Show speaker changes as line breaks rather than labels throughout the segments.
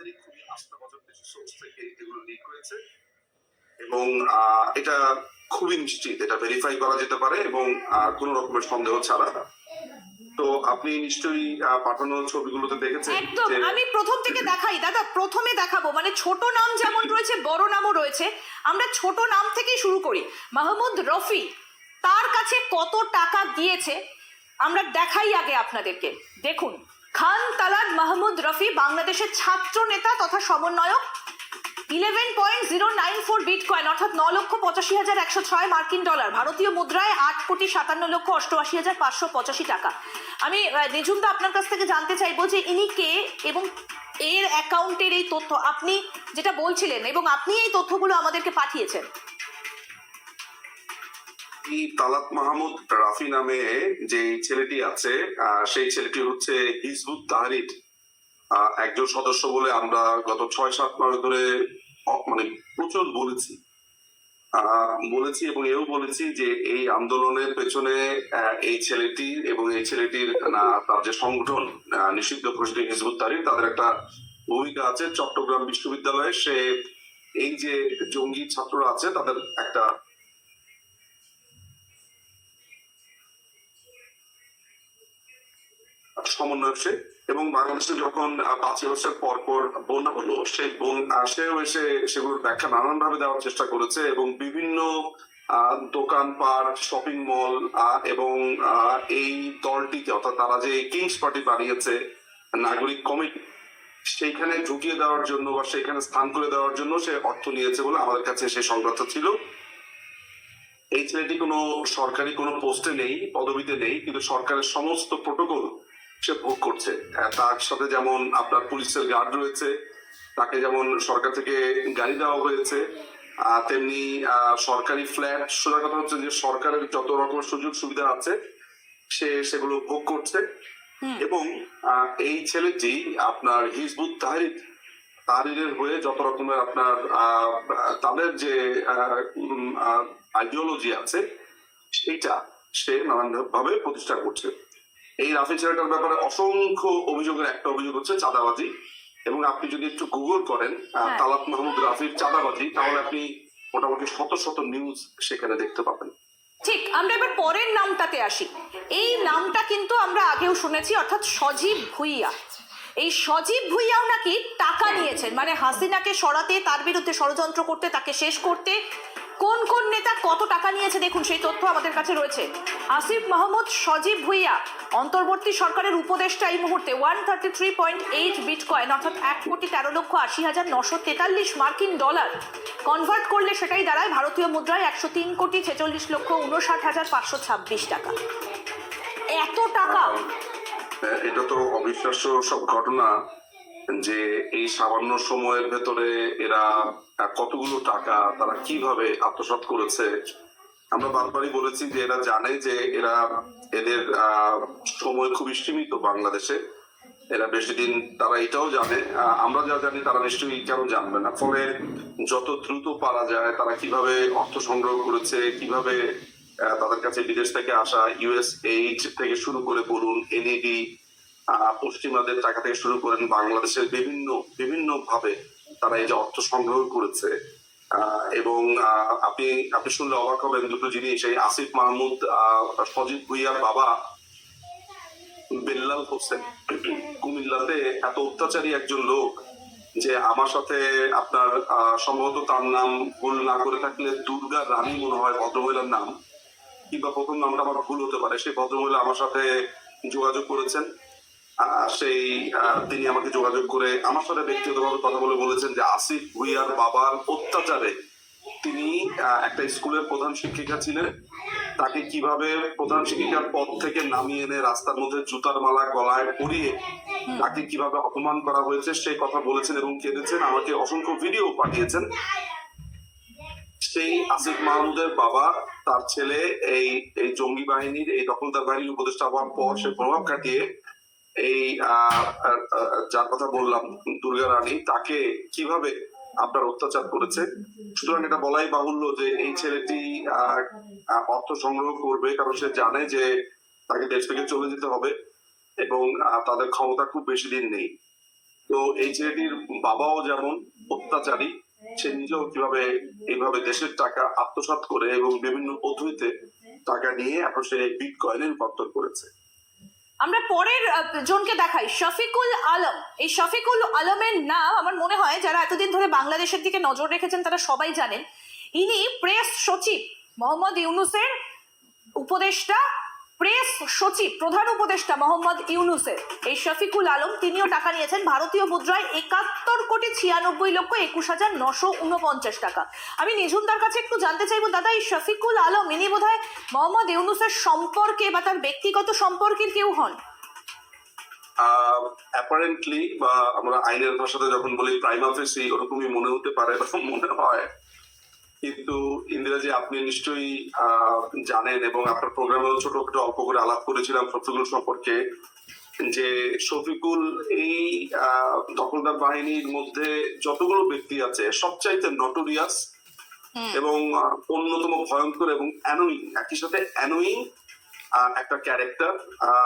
আমাদেরই খুবই আস্থাভাজন কিছু সোর্স থেকে এগুলো লিক হয়েছে এবং এটা খুবই নিশ্চিত, এটা ভেরিফাই করা যেতে পারে এবং কোনো রকমের সন্দেহ ছাড়া। তো আপনি নিশ্চয়ই পাঠানো ছবিগুলোতে দেখেছেন।
একদম, আমি প্রথম থেকে দেখাই দাদা, প্রথমে দেখাবো, মানে ছোট নাম যেমন রয়েছে বড় নামও রয়েছে। আমরা ছোট নাম থেকেই শুরু করি। মাহমুদ রফি, তার কাছে কত টাকা গিয়েছে আমরা দেখাই আগে আপনাদেরকে। দেখুন, খান তালাত মাহমুদ রফি বাংলাদেশের ছাত্র নেতা তথা সমন্বয়ক, 11.094 বিটকয়েন অর্থাৎ 9,85,106 মার্কিন ডলার, ভারতীয় মুদ্রায় 8,57,88,585 টাকা। আমি নিঝুমদা আপনার কাছ থেকে জানতে চাইবো যে ইনি কে এবং এর অ্যাকাউন্টের এই তথ্য আপনি যেটা বলছিলেন এবং আপনি এই তথ্যগুলো আমাদেরকে পাঠিয়েছেন।
তালাত মাহমুদ রাফি নামে যে ছেলেটি আছে, সেই ছেলেটি হচ্ছে হিজবুত তাহরির একজন সদস্য বলে আমরা গত 6-7 মাস ধরে মানে প্রচুর বলেছি এবং এও বলেছি যে এই আন্দোলনের পেছনে এই ছেলেটির এবং এই ছেলেটির তার যে সংগঠন নিষিদ্ধ ঘোষিত হিজবুত তাহরির, তাদের একটা ভূমিকা আছে। চট্টগ্রাম বিশ্ববিদ্যালয়ে সে এই যে জঙ্গি ছাত্ররা আছে তাদের একটা সমন্বয়ক সে, এবং বাংলাদেশে যখন 5 বছর পর পর বন্যা হলো সেই সেও এসে সেগুলোর ব্যাখ্যা নানান ভাবে দেওয়ার চেষ্টা করেছে এবং বিভিন্ন দোকানপাট, শপিং মল এবং এই দলটিকে অর্থাৎ তারা যে কিংস পার্টি বানিয়েছে নাগরিক কমিটি, সেইখানে ঢুকিয়ে দেওয়ার জন্য বা সেইখানে স্থান করে দেওয়ার জন্য সে অর্থ নিয়েছে বলে আমাদের কাছে সেই সংবাদটা ছিল। এই ছেলেটি কোনো সরকারি কোনো পোস্টে নেই, পদবিতে নেই, কিন্তু সরকারের সমস্ত প্রোটোকল সে ভোগ করছে। তার সাথে যেমন আপনার পুলিশের গার্ড রয়েছে, তাকে যেমন সরকার থেকে গাড়ি দেওয়া হয়েছে, তেমনি সরকারি ফ্ল্যাট, সোজা কথা হচ্ছে যে সরকারের যত রকমের সুযোগ সুবিধা আছে সে সেগুলো ভোগ করছে। এবং এই ছেলেটি আপনার হিজবুত তাহরিরের হয়ে যত রকমের আপনার তাদের যে আইডিওলজি আছে সেইটা সে নানান ভাবে প্রতিষ্ঠা করছে। এই রাফি ছেলেটার ব্যাপারে অসংখ্য অভিযোগের একটা অভিযোগ হচ্ছে চাঁদাবাজি, এবং আপনি যদি একটু গুগল করেন তালাত মাহমুদ রাফির চাঁদাবাজি, তাহলে আপনি মোটামুটি শত শত নিউজ সেখানে দেখতে পাবেন।
ঠিক, আমরা এবার পরের নামটাতে আসি। এই নামটা কিন্তু আমরা আগেও শুনেছি, অর্থাৎ সজীব ভুইয়া। এই সজীব ভুইয়াও নাকি টাকা নিয়েছেন, মানে হাসিনাকে সরাতে, তার বিরুদ্ধে ষড়যন্ত্র করতে, তাকে শেষ করতে কোন কোন নেতা কত টাকা নিয়েছে দেখুন, সেই তথ্য আমাদের কাছে রয়েছে। আসিফ মাহমুদ সজীব ভুইয়া অন্তর্বর্তী সরকারের উপদেষ্টা এই মুহূর্তে 133.8 বিটকয়েন অর্থাৎ 1,13,80,943 মার্কিন ডলার কনভার্ট করলে সেটাই দাঁড়ায় ভারতীয় মুদ্রায় 103,46,59,526 টাকা। এত টাকা!
এটা তো অবিশ্বাস্য সব ঘটনা যে এই সামান্য সময়ের ভেতরে এরা কতগুলো টাকা তারা কিভাবে আত্মসাৎ করেছে। আমরা বারবারই বলেছি যে এরা জানে যে এদের সময় খুবই সীমিত বাংলাদেশে, এরা বেশি দিন, তারা এটাও জানে, আমরা যা জানি তারা নিশ্চয়ই কেন জানবে না। ফলে যত দ্রুত পারা যায় তারা কিভাবে অর্থ সংগ্রহ করেছে, কিভাবে তাদের কাছে বিদেশ থেকে আসা USAID থেকে শুরু করে বলুন, NAD, পশ্চিমাদের টাকা থেকে শুরু করেন বাংলাদেশের বিভিন্ন ভাবে তারা এই যে অর্থ সংগ্রহ করেছে। এবং আপনি শুনলে অবাক হবেন দুটো জিনিস। এই আসিফ মাহমুদ সজীব ভুইয়ার বাবা বেল্লাল হোসেন কুমিল্লাতে এত অত্যাচারী একজন লোক যে আমার সাথে আপনার সম্ভবত তার নাম ভুল না করে থাকলে দুর্গা রানী মনে হয় ভদ্রমহিলার নাম, কিংবা প্রথম নামটা আমার ভুল হতে পারে, সেই ভদ্রমহিলা আমার সাথে যোগাযোগ করেছেন। তিনি আমাকে যোগাযোগ করে আমার সাথে ব্যক্তিগতভাবে কথা বলে বলেছেন যে আসিফ ভুইয়ার বাবার অত্যাচারে তিনি একটা স্কুলের প্রধান শিক্ষিকা ছিলেন, তাকে কিভাবে প্রধান শিক্ষিকার পদ থেকে নামিয়ে এনে রাস্তার মধ্যে জুতার মালা গলায় পরিয়ে তাকে কিভাবে অপমান করা হয়েছে সেই কথা বলেছেন এবং কেঁদেছেন। আমাকে অসংখ্য ভিডিও পাঠিয়েছেন। সেই আসিফ মাহমুদের বাবা, তার ছেলে এই জঙ্গি বাহিনীর, এই দখলদার বাহিনীর উপদেষ্টা হওয়ার পর সে প্রভাব খাটিয়ে এই যার কথা বললাম দুর্গা রানী, তাকে কিভাবে আপনার অত্যাচার করেছে। সুতরাং এটা বলাই বাহুল্য যে এই ছেলেটি অর্থ সংগ্রহ করবে, কারণ সে জানে যে তাকে দেশ থেকে চলে যেতে হবে এবং তাদের ক্ষমতা খুব বেশি দিন নেই। তো এই ছেলেটির বাবাও যেমন অত্যাচারী, সে নিজেও কিভাবে এইভাবে দেশের টাকা আত্মসাৎ করে এবং বিভিন্ন পদ্ধতিতে টাকা নিয়ে এখন সে বিটকয়েনে রূপান্তর করেছে।
আমরা পরের জনকে দেখাই, শফিকুল আলম। এই শফিকুল আলমের নাম আমার মনে হয় যারা এতদিন ধরে বাংলাদেশের দিকে নজর রেখেছেন তারা সবাই জানেন। ইনি প্রেস সচিব মোহাম্মদ ইউনূসের উপদেষ্টা, প্রেস সচিব প্রধান উপদেষ্টা মোহাম্মদ ইউনূসের এই শফিকুল আলম, তিনিও টাকা নিয়েছেন ভারতীয় মুদ্রায় ৭১,৯৬,৯৪৯ টাকা। আমি নিঝুমদার কাছে একটু জানতে চাইবো, দাদা এই শফিকুল আলম ইনি বোধহয় মোহাম্মদ ইউনূসের সম্পর্কে বা তার ব্যক্তিগত সম্পর্কের কেউ হন?
অ্যাপারেন্টলি বা আমরা আইনের ভাষাতে যখন বলি প্রাইমা ফেসি, ওরকমই মনে হতে পারে বা মনে হয়, কিন্তু ইন্দিরাজি আপনি নিশ্চয়ই জানেন এবং আপনার প্রোগ্রামেও ছোট ছোট অল্প করে আলাপ করেছিলাম শফিকুল সম্পর্কে, যে শফিকুল এই দখলদার বাহিনীর মধ্যে যতগুলো ব্যক্তি আছে সবচাইতে নটোরিয়াস এবং অন্যতম ভয়ঙ্কর এবং অ্যানোয়িং, একই সাথে অ্যানোয়িং একটা ক্যারেক্টার।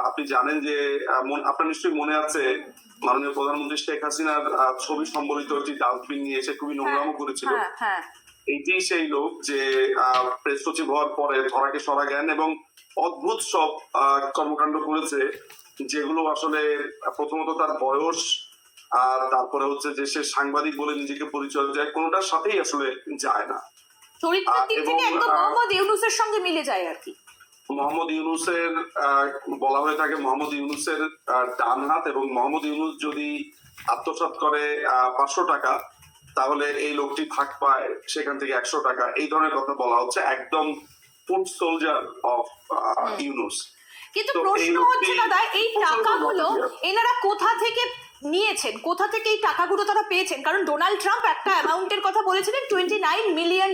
আপনি জানেন যে আপনার নিশ্চয়ই মনে আছে মাননীয় প্রধানমন্ত্রী শেখ হাসিনার ছবি সম্বলিত একটি ডাস্টবিন নিয়ে এসে খুবই নোংরামো করেছিল। এইটি সেই লোক যে প্রেস সচিব হওয়ার পরে ধরাকে সরা জ্ঞান এবং অদ্ভুত সব কর্মকাণ্ড করেছে, যেগুলো আসলে প্রথমত তার বয়স আর তারপরে হচ্ছে যে সে সাংবাদিক বলে নিজেকে পরিচয় দেয়, কোনোটার সাথেই আসলে যায় না।
চরিত্রের দিক থেকে একদম মোহাম্মদ ইউনূসের সঙ্গে মিলে যায় আর কি।
মোহাম্মদ ইউনূসের বলা হয়ে থাকে মোহাম্মদ ইউনূসের ডান হাত, এবং মোহাম্মদ ইউনূস যদি আত্মসাৎ করে 500 টাকা তাহলে এই লোকটি ভাগ পায় সেখান থেকে 100 টাকা, এই ধরনের কথা বলা হচ্ছে, একদম ফুট সোলজার অফ ইউনূস।
কিন্তু প্রশ্ন হচ্ছে দাদা এই টাকাগুলো এনারা কোথা থেকে নিয়েছেন, কোথা থেকে এই টাকাগুলো তারা পেয়েছেন? কারণ ডোনাল্ড ট্রাম্প একটা অ্যামাউন্টের কথা বলেছিলেন $29 মিলিয়ন,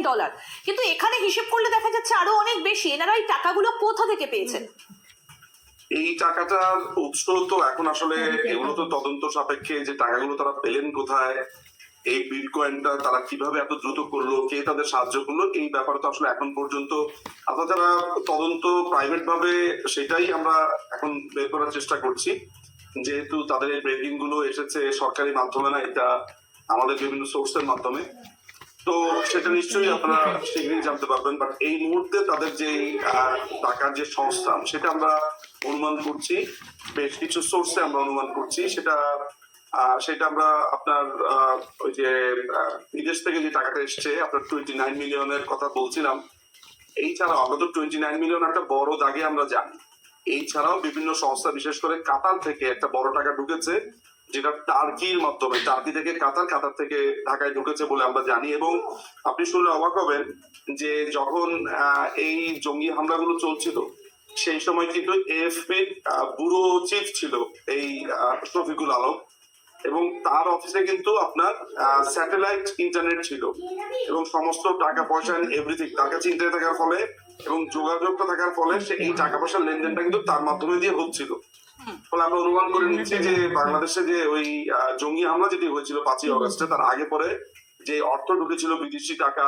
কিন্তু এখানে হিসেব করলে দেখা যাচ্ছে আরো অনেক বেশি। এনারা এই টাকাগুলো কোথা থেকে পেয়েছেন?
এই টাকাটার উৎস তো এখন আসলে এগুলো তো তদন্ত সাপেক্ষে, যে টাকাগুলো তারা পেলেন কোথায়, এই বিটকয়েনটা তারা কিভাবে এত দ্রুত করলো, কে তাদের সাহায্য করলো, এই ব্যাপারে তো আসলে এখন পর্যন্ত অর্থাৎ যারা তদন্ত প্রাইভেট ভাবে সেটাই আমরা এখন বের করার চেষ্টা করছি, যেহেতু তাদের এই ব্রেকিং গুলো এসেছে সরকারি মাধ্যমে না, এটা আমাদের বিভিন্ন সোর্সের মাধ্যমে, তো সেটা নিশ্চয়ই আপনারা শীঘ্রই জানতে পারবেন। বাট এই মুহূর্তে তাদের যে টাকার যে সংস্থান সেটা আমরা অনুমান করছি, বেশ কিছু সোর্সে আমরা অনুমান করছি, সেটা আমরা আপনার ওই যে বিদেশ থেকে যে টাকাটা এসছে আপনার 29 মিলিয়নের কথা বলছিলাম, এই ছাড়াও আমরা তো 29 মিলিয়ন একটা বড় দাগে আমরা জানি, এই ছাড়াও বিভিন্ন সংস্থা বিশেষ করে কাতার থেকে একটা বড় টাকা ঢুকেছে, যেটা টার্কির মাধ্যমে, টার্কি থেকে কাতার, কাতার থেকে ঢাকায় ঢুকেছে বলে আমরা জানি। এবং আপনি শুনলে অবাক হবেন যে যখন এই জঙ্গি হামলাগুলো চলছিল সেই সময় কিন্তু এএফপির ব্যুরো চিফ ছিল এই শফিকুল আলম, এবং তার অফিসে কিন্তু আপনার স্যাটেলাইট ইন্টারনেট ছিল এবং সমস্ত টাকা পয়সা এভরিথিং তার কাছে ইন্টারনেট থাকার ফলে এবং যোগাযোগটা থাকার ফলে সে এই টাকা পয়সার লেনদেনটা কিন্তু তার মাধ্যমে দিয়ে হচ্ছিল। ফলে আমরা অনুমান করে নিচ্ছি যে বাংলাদেশে যে ওই জঙ্গি হামলা যেটি হয়েছিল 5ই অগস্টে, তার আগে পরে যে অর্থ ঢুকেছিল বিদেশি টাকা,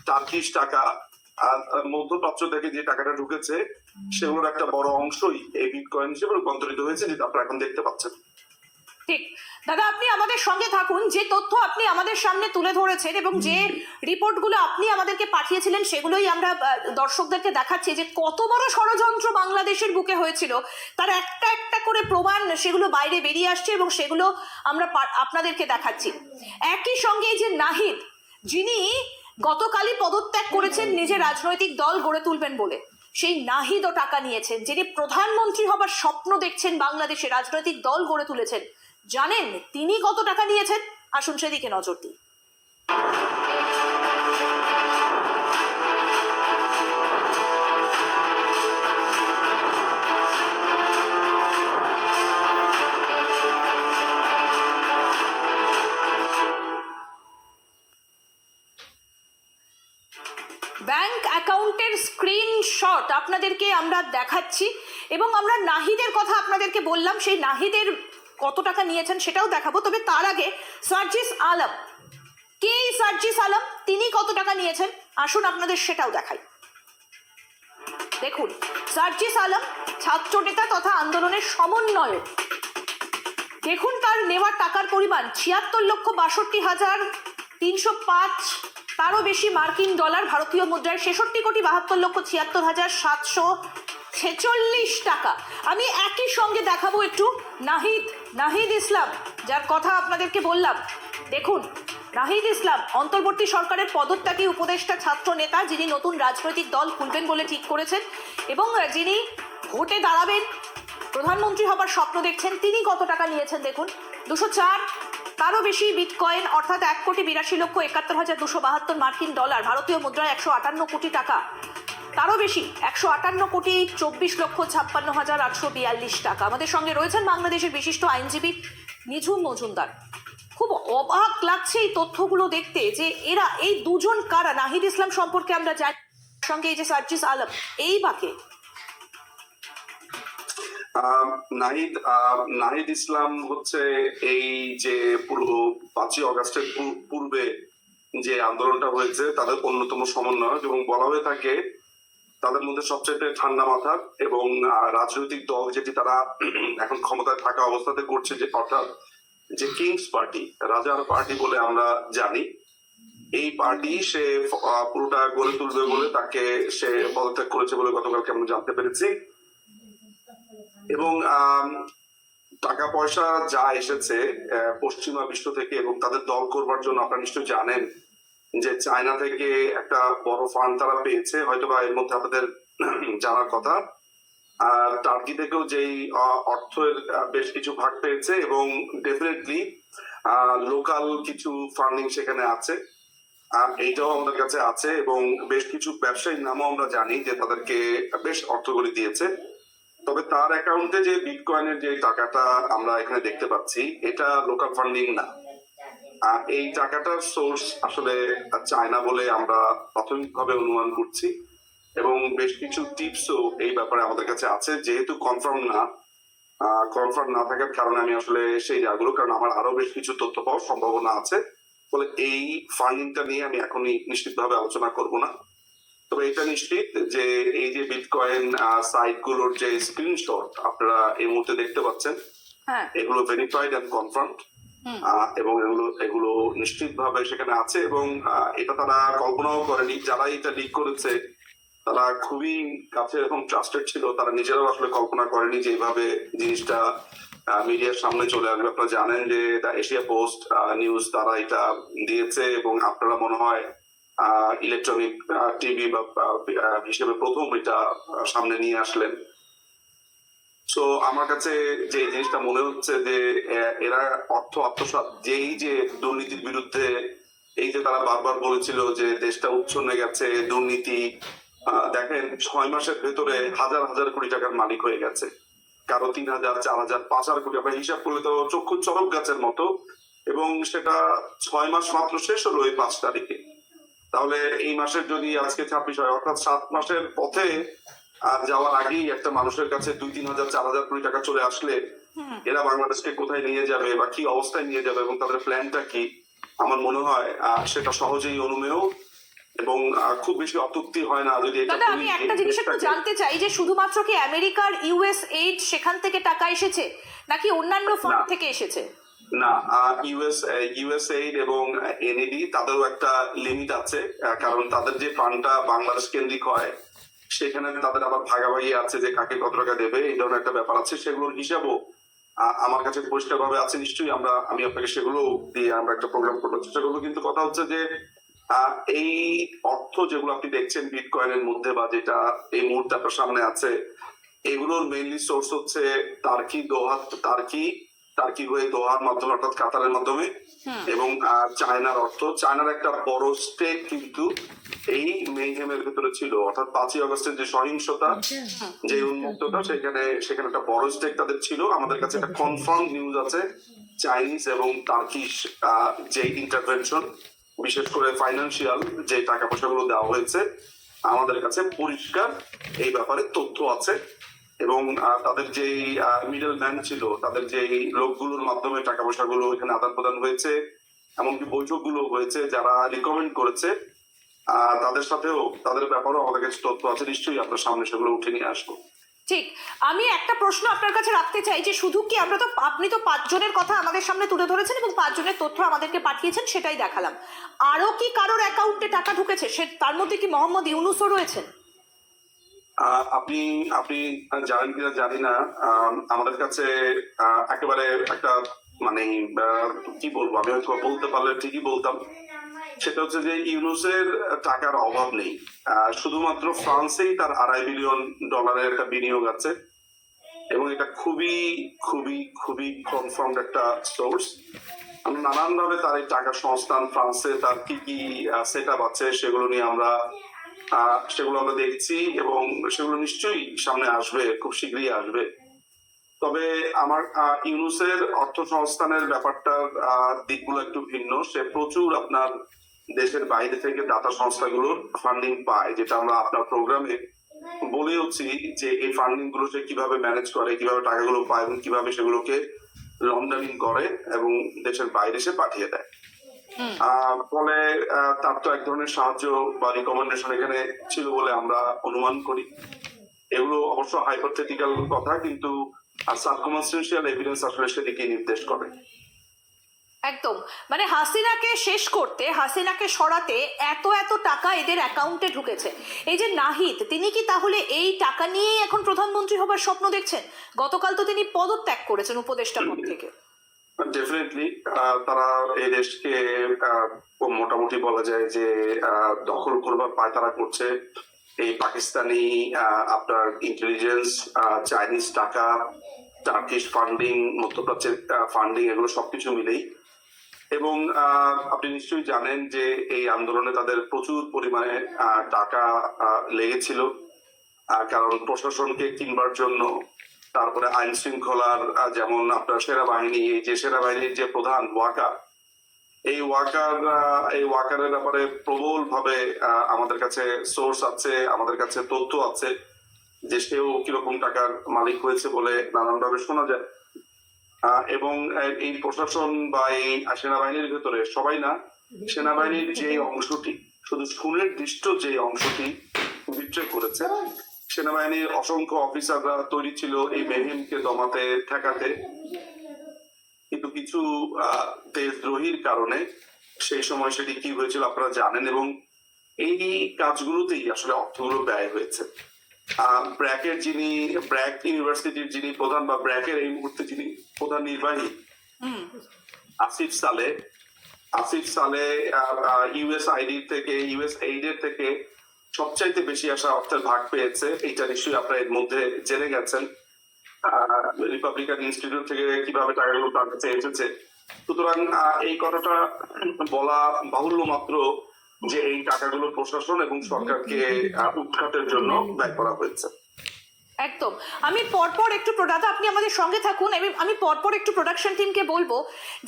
টার্কিশ টাকা, মধ্যপ্রাচ্য থেকে যে টাকাটা ঢুকেছে সেগুলোর একটা বড় অংশই এই বিটকয়েন হিসেবে রূপান্তরিত হয়েছে, যেটা আপনারা এখন দেখতে পাচ্ছেন।
ঠিক দাদা, আপনি আমাদের সঙ্গে থাকুন। যে তথ্য আপনি আমাদের সামনে তুলে ধরেছেন এবং যে রিপোর্টগুলো আপনি আমাদেরকে পাঠিয়েছিলেন সেগুলোই আমরা দর্শকদেরকে দেখাচ্ছি যে কত বড় ষড়যন্ত্র বাংলাদেশের বুকে হয়েছিল, তার একটা একটা করে প্রমাণ সেগুলো বাইরে বেরিয়ে আসছে এবং সেগুলো আমরা আপনাদেরকে দেখাচ্ছি। একই সঙ্গে যে নাহিদ, যিনি গতকালই পদত্যাগ করেছেন নিজের রাজনৈতিক দল গড়ে তুলবেন বলে, সেই নাহিদও টাকা নিয়েছেন। যিনি প্রধানমন্ত্রী হবার স্বপ্ন দেখছেন, বাংলাদেশে রাজনৈতিক দল গড়ে তুলেছেন, জানেন তিনি কত টাকা নিয়েছেন? আসুন সেদিকে নজর দিই। ব্যাংক অ্যাকাউন্টের স্ক্রিনশট আপনাদেরকে আমরা দেখাচ্ছি এবং আমরা নাহিদের কথা আপনাদেরকে বললাম, সেই নাহিদের কত টাকা নিয়েছেন সেটাও দেখাবো। তবে তার আগে সার্জিস আলম, কে এই সার্জিস আলম, তিনি কত টাকা নিয়েছেন আসুন আপনাদের সেটাও দেখাই। দেখুন, সার্জিস আলম ছাত্র নেতা তথা আন্দোলনের সমন্বয়ক, দেখুন তার নেওয়া টাকার পরিমাণ 76,62,305, তারও বেশি মার্কিন ডলার, ভারতীয় মুদ্রায় 66,72,746 টাকা। আমি একই সঙ্গে দেখাবো একটু নাহিদ ইসলাম, যার কথা আপনাদেরকে বললাম। দেখুন, নাহিদ ইসলাম অন্তর্বর্তী সরকারের পদত্যাগী উপদেষ্টা ছাত্র নেতা, যিনি নতুন রাজনৈতিক দল খুলবেন বলে ঠিক করেছেন এবং যিনি ভোটে দাঁড়াবেন, প্রধানমন্ত্রী হবার স্বপ্ন দেখছেন। তিনি কত টাকা নিয়েছেন দেখুন, 204, তারও বেশি বিটকয়েন, অর্থাৎ 1,82,71,272 মার্কিন ডলার, ভারতীয় মুদ্রায় 158 কোটি টাকা, তারও বেশি 158,24,56,842 টাকা। আমাদের সঙ্গে রয়েছেন বাংলাদেশের বিশিষ্ট আইনজীবী নিঝুম মজুমদার। খুব অবাক লাগছে এই তথ্যগুলো দেখতে, যে এরা এই দুজন কারা। নাহিদ ইসলাম সম্পর্কে আমরা জানি, সঙ্গে এই যে সার্জিস আলম, এই বাকে
নাহিদ ইসলাম হচ্ছে এই যে পুরো 5ই অগাস্টের পূর্বে যে আন্দোলনটা হয়েছে তাদের অন্যতম সমন্বয়ক, এবং বলা হয়ে থাকে তাদের মধ্যে সবচেয়ে ঠান্ডা মাথার এবং রাজনৈতিক দল যেটি তারা এখন ক্ষমতায় থাকা অবস্থাতে করছে, যে অর্থাৎ যে কিংস পার্টি, রাজার পার্টি বলে আমরা জানি, এই পার্টি সে পুরোটা গড়ে তুলবে বলে তাকে সে পদত্যাগ করেছে বলে গতকালকে আমরা জানতে পেরেছি। এবং টাকা পয়সা যা এসেছে পশ্চিমা বিশ্ব থেকে এবং তাদের দল করবার জন্য, আপনারা নিশ্চয়ই জানেন যে চায়না থেকে একটা বড় ফান্ড তারা পেয়েছে, হয়তোবা এর মধ্যে আপনাদের জানার কথা। আর টার্কি থেকেও যেই অর্থের বেশ কিছু ভাগ পেয়েছে, এবং ডেফিনেটলি লোকাল কিছু ফান্ডিং সেখানে আছে, আর এইটাও আমাদের কাছে আছে। এবং বেশ কিছু ব্যবসায়ীর নামও আমরা জানি যে তাদেরকে বেশ অর্থগুলি দিয়েছে। তবে তার অ্যাকাউন্টে যে বিটকয়েনের যে টাকাটা আমরা এখানে দেখতে পাচ্ছি, এটা লোকাল ফান্ডিং না। আর এই টাকাটার সোর্স আসলে চায়না বলে আমরা প্রাথমিকভাবে অনুমান করছি, এবং বেশ কিছু টিপসও এই ব্যাপারে আমাদের কাছে আছে। যেহেতু কনফার্ম না থাকার কারণে আমি আসলে সেই জায়গাগুলো, কারণ আমার আরো বেশ কিছু তথ্য পাওয়ার সম্ভাবনা আছে, বলে এই ফান্ডিংটা নিয়ে আমি এখনই নিশ্চিতভাবে আলোচনা করব না। তবে এটা নিশ্চিত যে এই যে বিটকয়েন সাইট গুলোর যে স্ক্রিনশট আপনারা এই মুহূর্তে দেখতে পাচ্ছেন, এগুলো ভেরিফাইড এন্ড কনফার্মড, এবং এগুলো নিশ্চিতভাবে সেখানে আছে। এবং এটা তারা কল্পনাও করেনি, যারা এটা লিক করেছে তারা খুবই কাছে এবং ট্রাস্টেড ছিল, তারা নিজেরাও আসলে কল্পনা করেনি যে এইভাবে জিনিসটা মিডিয়ার সামনে চলে আসবে। আপনারা জানেন যে দ্য এশিয়া পোস্ট নিউজ তারা এটা দিয়েছে, এবং আপনারা মনে হয় ইলেকট্রনিক টিভি বা হিসেবে প্রথম এটা সামনে নিয়ে আসলেন। তো আমার কাছে যে জিনিসটা মনে হচ্ছে যে এরা অর্থ আত্মসাৎ, যেই যে দুর্নীতির বিরুদ্ধে, এই যে তারা বারবার বলেছিল যে দেশটা উচ্ছন্নে গেছে দুর্নীতি, দেখেন 6 মাসের ভেতরে হাজার হাজার কোটি টাকার মালিক হয়ে গেছে, কারো 3,000, 4,000, 5,000 কোটি। আমরা হিসাব করলে তো চক্ষু চরক গাছের মতো, এবং সেটা 6 মাস মাত্র শেষ হলো এই 5 তারিখে। তাহলে এই মাসের যদি আজকে 26 হয়, অর্থাৎ 7 মাসের পথে যাওয়ার আগেই একটা মানুষের কাছে 2-3,000, 4,000 কোটি টাকা চলে আসলে এরা বাংলাদেশকে কোথায় নিয়ে যাবে বা কি অবস্থায় নিয়ে যাবে এবং তাদের প্ল্যানটা কি, আমার মনে হয় সেটা সহজেই অনুমেয়, এবং খুব বেশি অত্যুক্তি হয় না যদি এটা।
আমি একটা জিনিস একটু জানতে চাই, যে শুধুমাত্র কি আমেরিকার ইউএস এইড সেখান থেকে টাকা এসেছে, নাকি অন্যান্য ফান্ড থেকে এসেছে?
না, ইউএসএইড এবং এনইডি তাদেরও একটা লিমিট আছে, কারণ তাদের যে ফান্ডটা বাংলাদেশ কেন্দ্রিক হয় সেখানে তাদের আবার ভাগাভাগি আছে যে কাকে কত টাকা দেবে, এই ধরনের একটা ব্যাপার আছে। সেগুলোর হিসাবও আমার কাছে পরিষ্কার ভাবে আছে, নিশ্চয়ই আমি আপনাকে সেগুলো দিয়ে আমরা একটা প্রোগ্রাম করতে চেষ্টা করবো। কিন্তু কথা হচ্ছে যে এই অর্থ যেগুলো আপনি দেখছেন বিটকয়েনের মধ্যে বা যেটা এই মুহূর্তে আপনার সামনে আছে, এগুলোর মেইনলি সোর্স হচ্ছে টার্কি হয়ে দোহার মাধ্যমে, অর্থাৎ কাতারের মাধ্যমে, এবং চায়নার অর্থ। চায়নার একটা বড় স্টেক কিন্তু এই মেইহেমের ভিতরে ছিল, অর্থাৎ 5ই আগস্টের যে সহিংসতা, যে উন্মুক্ততা, সেখানে একটা বড় স্টেক তাদের ছিল। আমাদের কাছে একটা কনফার্ম নিউজ আছে, চাইনিজ এবং টার্কিশ যে ইন্টারভেনশন, বিশেষ করে ফাইন্যান্সিয়াল যে টাকা পয়সাগুলো দেওয়া হয়েছে, আমাদের কাছে পরিষ্কার এই ব্যাপারে তথ্য আছে। এবং তাদের যে মিডল ম্যান ছিল, তাদের যে লোকগুলোর মাধ্যমে টাকা পয়সাগুলো এখানে আদান প্রদান হয়েছে, এমনকি বৈঠকগুলো হয়েছে, যারা রিকমেন্ড করেছে তাদের সাথেও, তাদের ব্যাপারেও আমাদের কাছে তথ্য আছে। নিশ্চয়ই আপনার সামনে সেগুলো উঠে নিয়ে আসবো।
ঠিক। আমি একটা প্রশ্ন আপনার কাছে রাখতে চাই যে শুধু কি আপনি তো 5 জনের কথা আমাদের সামনে তুলে ধরেছেন এবং 5 জনের তথ্য আমাদেরকে পাঠিয়েছেন, সেটাই দেখালাম। আরো কি কারোর অ্যাকাউন্টে টাকা ঢুকেছে? তার মধ্যে কি মোহাম্মদ ইউনুসও রয়েছেন?
আপনি আপনি জানেন কিনা জানি না, আমাদের কাছে একেবারে একটা মানে কি বলবো, আমি হয়তো বলতে পারলে ঠিকই বলতাম। সেটা হচ্ছে যে ইউনুসের টাকার অভাব নেই। শুধুমাত্র ফ্রান্সেই তার $2.5 বিলিয়ন একটা বিনিয়োগ আছে, এবং এটা খুবই খুবই খুবই কনফার্ম একটা সোর্স। আমরা নানানভাবে তার এই টাকা সংস্থান, ফ্রান্সে তার কি কি সেট আপ আছে সেগুলো নিয়ে সেগুলো আমরা দেখছি, এবং সেগুলো নিশ্চয়ই সামনে আসবে, খুব শীঘ্রই আসবে। তবে আমার ইউনুসের অর্থ সংস্থানের ব্যাপারটার দিকগুলো একটু ভিন্ন। সে প্রচুর আপনার দেশের বাইরে থেকে দাতা সংস্থাগুলোর ফান্ডিং পায়, যেটা আমরা আপনার প্রোগ্রামে বলেওছি যে এই ফান্ডিং গুলো সে কিভাবে ম্যানেজ করে, কিভাবে টাকাগুলো পায় এবং কিভাবে সেগুলোকে লন্ডারিং করে এবং দেশের বাইরে সে পাঠিয়ে দেয়। ফলে তার তো এক ধরনের সাহায্য বা রিকমেন্ডেশন এখানে ছিল বলে আমরা অনুমান করি। এগুলো অবশ্য হাইপোথেটিক্যাল কথা, কিন্তু সার্কামস্টেন্সিয়াল এভিডেন্স আসলে সেদিকে নির্দেশ করে।
একদম, মানে হাসিনাকে শেষ করতে, হাসিনাকে সরাতে এত এত টাকা এদের অ্যাকাউন্টে ঢুকেছে। এই যে নাহিদ, তিনি কি তাহলে এই টাকা নিয়েই এখন প্রধানমন্ত্রী হবার স্বপ্ন দেখছেন? গতকাল তো তিনি পদত্যাগ করেছেন উপদেষ্টা পদ থেকে।
ডেফিনেটলি তারা এই দেশকে মোটামুটি বলা যায় যে দখল করবার পায়তারা করছে। এই পাকিস্তানি আপনার ইন্টেলিজেন্স, চাইনিজ টাকা, টার্কিশ ফান্ডিং, মধ্যপ্রাচ্যের ফান্ডিং, এগুলো সবকিছু মিলেই। এবং আপনি নিশ্চয়ই জানেন যে এই আন্দোলনে তাদের প্রচুর পরিমাণে টাকা লেগেছিল, কারণ প্রশাসনকে কিনবার জন্য, তারপরে আইন শৃঙ্খলার যেমন আপনার সেনাবাহিনী, এই যে সেনাবাহিনীর যে প্রধান ওয়াকার, এই ওয়াকারের ব্যাপারে প্রবল ভাবে আমাদের কাছে সোর্স আছে, আমাদের কাছে তথ্য আছে যে সেও কিরকম টাকার মালিক হয়েছে বলে নানান ভাবে শোনা যায়। এবং এই প্রশাসন বা এই সেনাবাহিনীর ভেতরে সবাই না, সেনাবাহিনীর যে অংশটি, শুধু সুনির্দিষ্ট যে অংশটি বিট্রে করেছে, সেনাবাহিনীর অসংখ্য অফিসাররা তৈরি ছিল এই মেহিমকে দমাতে, ঠেকাতে, কিন্তু কিছু দেশদ্রোহীর কারণে সেই সময় সেটি কি হয়েছিল আপনারা জানেন, এবং এই কাজগুলোতেই আসলে অর্থগুলো ব্যয় হয়েছে। ব্র্যাক ইউনিভার্সিটির যিনি প্রধান, বা ব্র্যাকের এই মুহূর্তে যিনি প্রধান নির্বাহী, আসিফ সালে ইউএস এইডের থেকে সবচাইতে বেশি আসা অর্থের ভাগ পেয়েছে। এইটা নিশ্চয়ই আপনারা এর মধ্যে জেনে গেছেন, রিপাবলিকান ইনস্টিটিউট থেকে কিভাবে টাকাগুলো তার কাছে এসেছে। সুতরাং এই কথাটা বলা বাহুল্য মাত্র যে এই টাকাগুলো প্রশাসন এবং সরকারকে উৎখাতের জন্য ব্যয় করা হয়েছে।
একদম। আমি পরপর একটু দাদা আপনি আমাদের সঙ্গে থাকুন, এবং আমি পরপর একটু প্রোডাকশন টিমকে বলবো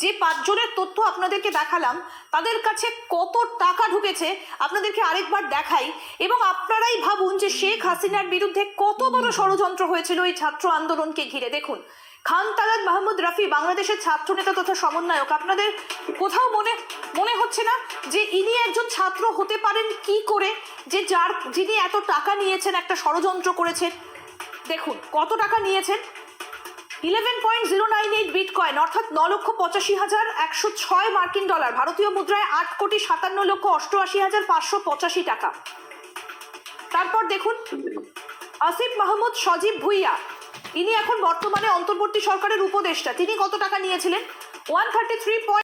যে 5 জনের তথ্য আপনাদেরকে দেখালাম, তাদের কাছে কত টাকা ঢুকেছে আপনাদেরকে আরেকবার দেখাই, এবং আপনারাই ভাবুন যে শেখ হাসিনার বিরুদ্ধে কত বড় ষড়যন্ত্র হয়েছিল এই ছাত্র আন্দোলনকে ঘিরে। দেখুন, খান তালাত মাহমুদ রাফি, বাংলাদেশের ছাত্র নেতা তথা সমন্বয়ক, আপনাদের কোথাও মনে হচ্ছে না যে ইনি একজন ছাত্র হতে পারেন কি করে, যে যিনি এত টাকা নিয়েছেন, একটা ষড়যন্ত্র করেছেন? দেখুন কত টাকা নিয়েছেন, 11.098 বিটকয়েন, অর্থাৎ 9,85,106 মার্কিন ডলার, ভারতীয় মুদ্রায় 8,57,88,585 টাকা। তারপর দেখুন আসিফ মাহমুদ সজীব ভুইয়া, ইনি এখন বর্তমানে অন্তর্বর্তী সরকারের উপদেষ্টা, তিনি কত টাকা নিয়েছিলেন? 133.